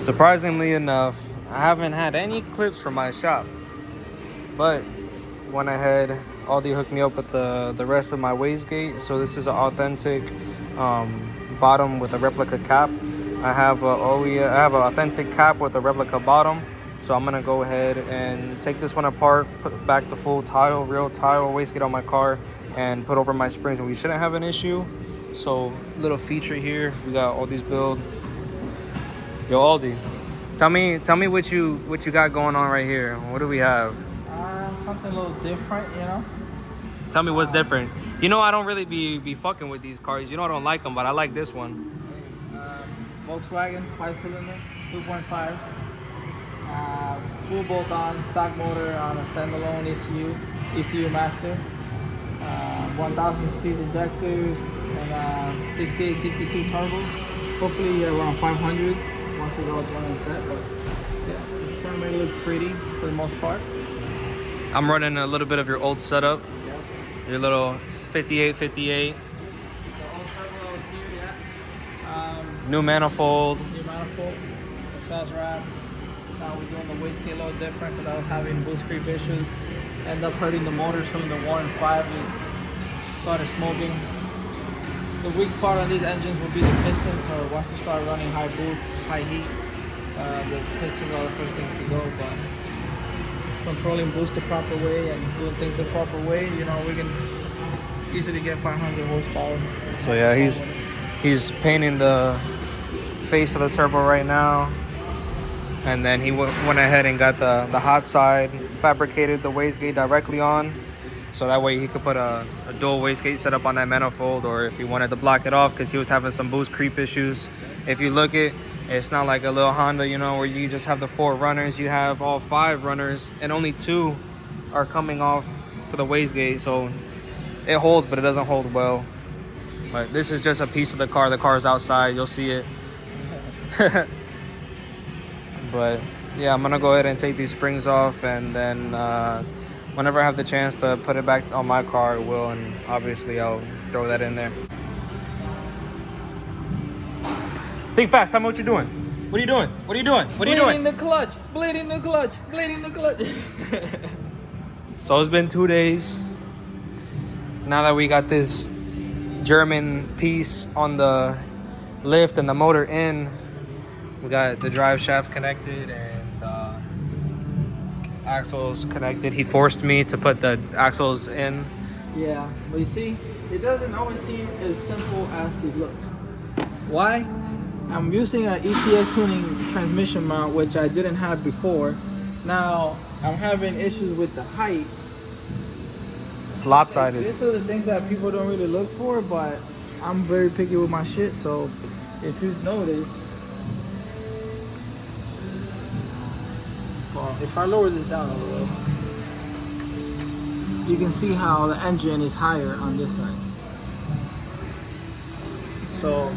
Surprisingly enough, I haven't had any clips from my shop, but went ahead. Aldi hooked me up with the rest of my wastegate. So this is an authentic bottom with a replica cap. I have an authentic cap with a replica bottom. So I'm gonna go ahead and take this one apart, put back the full tile, real tile wastegate on my car, and put over my springs, and we shouldn't have an issue. So little feature here, we got all these build. Yo, Aldi, tell me what you got going on right here. What do we have? Something a little different, you know. Tell me what's different. You know, I don't really be fucking with these cars. You know, I don't like them, but I like this one. Volkswagen 5-cylinder, 2.5. Full bolt-on stock motor on a standalone ECU master. 1000 cc injectors and 68, 62 turbo. Hopefully around 500 once it all running set. But yeah, it's trying to make it look pretty for the most part. I'm running a little bit of your old setup. Yes. Your little 58. The old turbo that was here, yeah. New manifold. Exhaust wrap. Now we're doing the wastegate a little different because I was having boost creep issues. End up hurting the motor. Some of the 1 and 5 just started smoking. The weak part on these engines will be the pistons. So once you start running high boost, high heat, the pistons are the first things to go. But controlling boost the proper way and doing things the proper way, you know, we can easily get 500 horsepower. So yeah, he's painting the face of the turbo right now. And then he went ahead and got the hot side, fabricated the wastegate directly on. So that way he could put a dual wastegate setup on that manifold, or if he wanted to block it off because he was having some boost creep issues. If you look it's not like a little Honda, you know, where you just have the 4 runners. You have all 5 runners and only 2 are coming off to the wastegate. So it holds, but it doesn't hold well. But this is just a piece of the car. The car is outside. You'll see it. But yeah, I'm gonna go ahead and take these springs off, and then whenever I have the chance to put it back on my car, I will, and obviously I'll throw that in there. Think fast. Tell me what you're doing. What are you doing? What are you doing? What are you doing? Bleeding the clutch. Bleeding the clutch. Bleeding the clutch. So it's been 2 days. Now that we got this German piece on the lift and the motor in, we got the drive shaft connected and axles connected. He forced me to put the axles in. Yeah, but you see, it doesn't always seem as simple as it looks. Why? I'm using an EPS tuning transmission mount, which I didn't have before. Now, I'm having issues with the height. It's lopsided. These are the things that people don't really look for, but I'm very picky with my shit, so if you notice, well, if I lower this down a little, you can see how the engine is higher on this side. So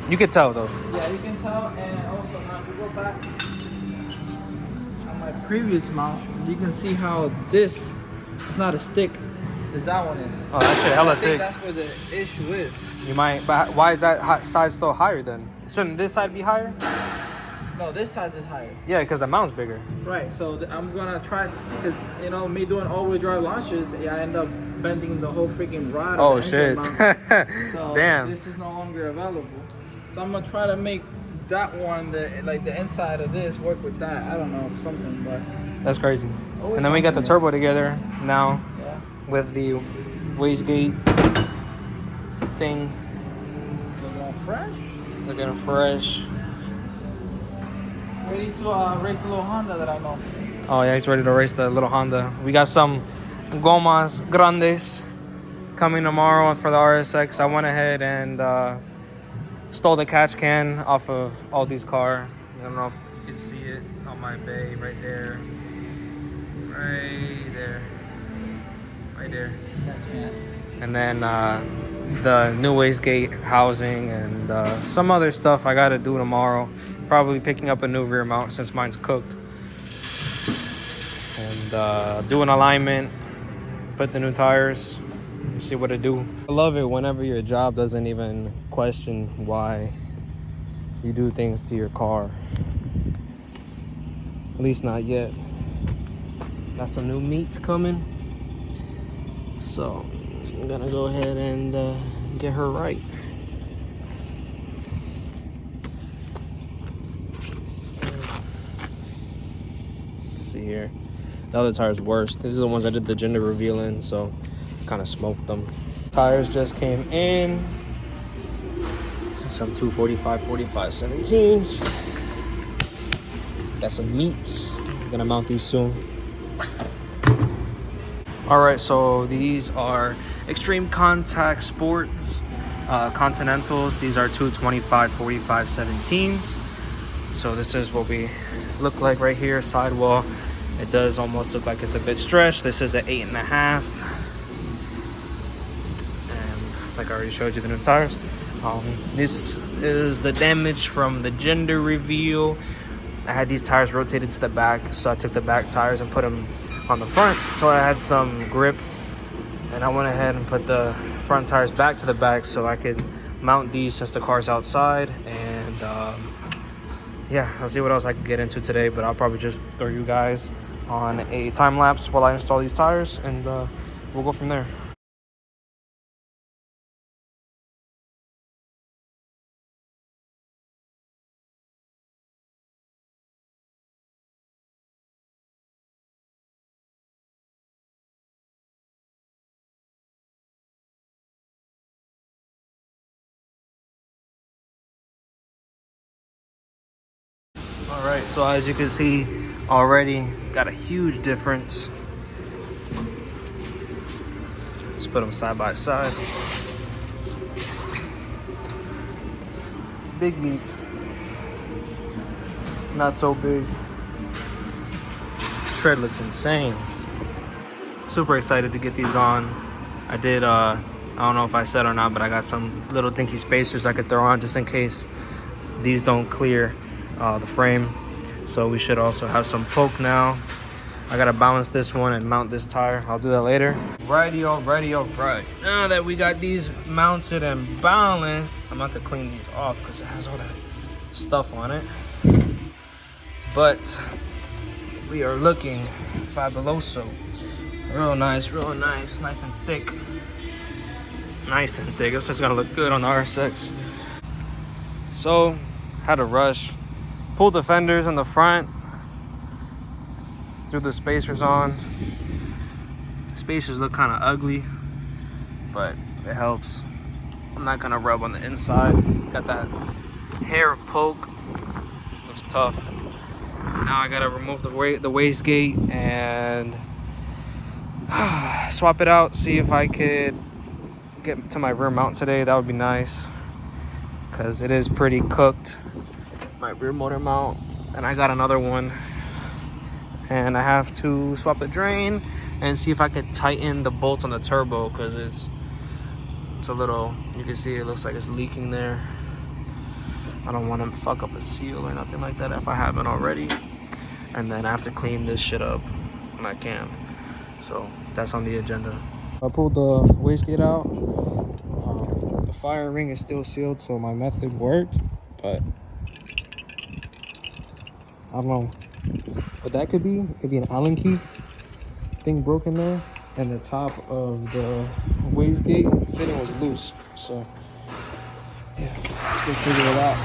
You could tell though. yeah, you can tell. And also now if you go back on my previous mount, you can see how this is not as thick as that one is. Oh, that shit hella I think thick. that's where the issue is. You might, but why is that side still higher then? Shouldn't this side be higher? No, this side is higher. Yeah, because the mount's bigger. Right, so I'm gonna try, because you know, me doing all-wheel drive launches, I end up bending the whole freaking rod. Oh of the shit! engine mount. So Damn. this is no longer available. So I'm gonna try to make that one, the inside of this, work with that. I don't know, something, but That's crazy. Always And then we got the something, turbo together now yeah. with the wastegate thing Looking fresh. looking fresh. Ready to race a little Honda that I know. Oh yeah, he's ready to race the little Honda. We got some gomas grandes coming tomorrow for the RSX. I went ahead and stole the catch can off of Aldi's car. I don't know if you can see it on my bay right there. Right there. Right there. And then the new wastegate housing and some other stuff I gotta do tomorrow. Probably picking up a new rear mount since mine's cooked. And do an alignment, put the new tires, see what it do. I love it whenever your job doesn't even question why you do things to your car. At least not yet. Got some new meats coming, so I'm gonna go ahead and get her right. See here, the other tire's worse. These are the ones I did the gender reveal in, so kind of smoked them. Tires just came in. Some 245 45 17s. Got some meats. I'm gonna mount these soon. All right, so these are Extreme Contact Sports Continentals. These are 225 45 17s. So this is what we look like right here. Sidewall, it does almost look like it's a bit stretched. This is an 8.5, and like I already showed you the new tires. This is the damage from the gender reveal. I had these tires rotated to the back, so I took the back tires and put them on the front, so I had some grip, and I went ahead and put the front tires back to the back so I could mount these since the car's outside. And yeah, I'll see what else I can get into today, but I'll probably just throw you guys on a time lapse while I install these tires, and we'll go from there. All right, so as you can see already, got a huge difference. Let's put them side by side. Big meat, not so big. Tread looks insane. Super excited to get these on. I did, I don't know if I said or not, but I got some little dinky spacers I could throw on just in case these don't clear the frame. So we should also have some poke now. I gotta balance this one and mount this tire. I'll do that later. Righty. Now that we got these mounted and balanced, I'm about to clean these off because it has all that stuff on it. But we are looking fabuloso. Real nice, nice and thick. Nice and thick. It's just gonna look good on the RSX. So, had to rush. Pulled the fenders in the front. Threw the spacers on. The spacers look kind of ugly, but it helps. I'm not gonna rub on the inside. Got that hair poke. Looks tough. Now I gotta remove the wastegate and swap it out. See if I could get to my rear mount today. That would be nice, because it is pretty cooked, my rear motor mount. And I got another one, and I have to swap the drain and see if I could tighten the bolts on the turbo, because it's a little, you can see it looks like it's leaking there. I don't want to fuck up a seal or nothing like that if I haven't already. And then I have to clean this shit up when I can. So that's on the agenda. I pulled the wastegate out. The fire ring is still sealed, so my method worked, but I don't know what that could be. It could be an Allen key thing broken there, and the top of the wastegate fitting was loose. So yeah, let's go figure it out.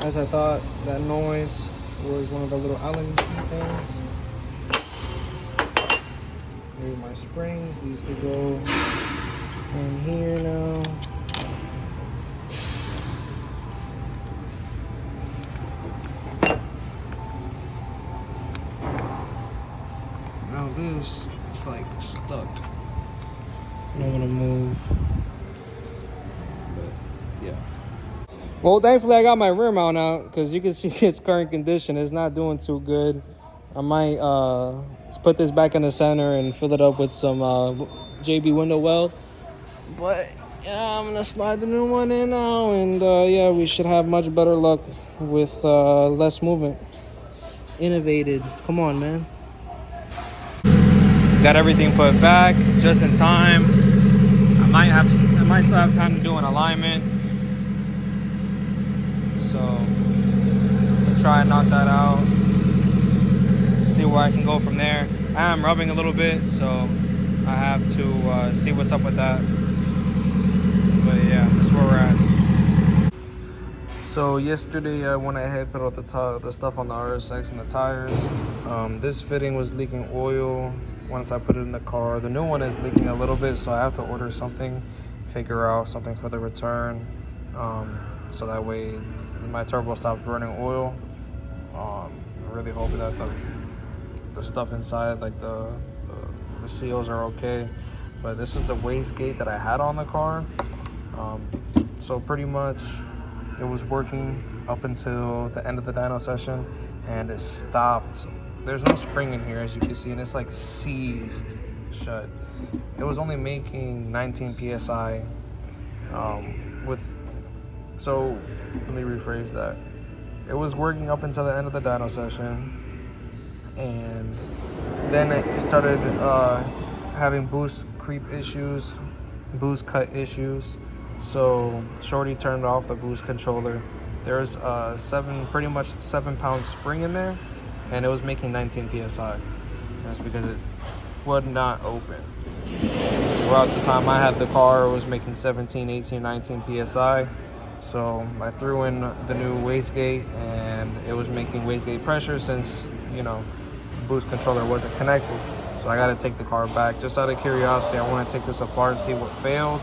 As I thought, that noise was one of the little Allen key things. Maybe my springs, these could go in here now. Now this, it's like stuck. I don't want to move, but yeah. Well, thankfully I got my rear mount out, because you can see its current condition. It's not doing too good. I might let's put this back in the center and fill it up with some JB window weld. But yeah, I'm gonna slide the new one in now, and yeah, we should have much better luck with less movement. Innovated. Come on, man. Got everything put back just in time. I might still have time to do an alignment. So I'll try and knock that out. See where I can go from there. I am rubbing a little bit, so I have to see what's up with that. But yeah, that's where we're at. So yesterday I went ahead, put out the stuff on the RSX and the tires. This fitting was leaking oil once I put it in the car. The new one is leaking a little bit, so I have to order something, figure out something for the return, so that way my turbo stops burning oil. I'm really hoping that the stuff inside, like the seals, are okay. But this is the wastegate that I had on the car. So pretty much it was working up until the end of the dyno session, and it stopped. There's no spring in here, as you can see, and it's like seized shut. It was only making 19 psi so let me rephrase that. It was working up until the end of the dyno session, and then it started having boost creep issues, boost cut issues. So Shorty turned off the boost controller. There's pretty much 7-pound spring in there, and it was making 19 psi. That's because it would not open. Throughout the time I had the car, it was making 17, 18, 19 psi. So I threw in the new wastegate, and it was making wastegate pressure since, you know, boost controller wasn't connected. So I got to take the car back. Just out of curiosity, I want to take this apart and see what failed.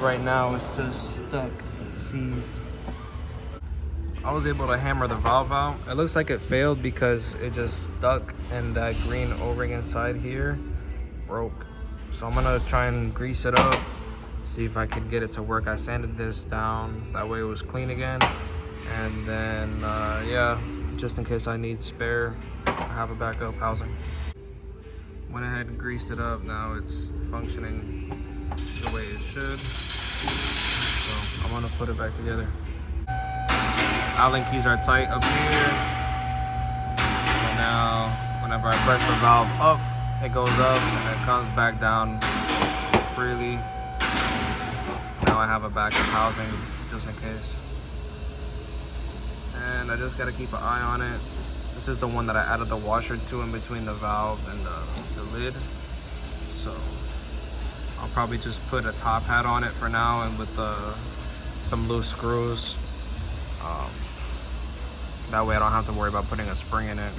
Right now it's just stuck, seized. I was able to hammer the valve out. It looks like it failed because it just stuck, and that green O-ring inside here broke. So I'm gonna try and grease it up, see if I could get it to work. I sanded this down, that way it was clean again. And then yeah, just in case I need spare, I have a backup housing. Went ahead and greased it up. Now it's functioning the way it should. So I'm gonna put it back together. Allen keys are tight up here. So now whenever I press the valve up, it goes up and it comes back down freely. Now I have a backup housing just in case. And I just gotta keep an eye on it. This is the one that I added the washer to in between the valve and the lid. So I'll probably just put a top hat on it for now, and with some loose screws. That way I don't have to worry about putting a spring in it.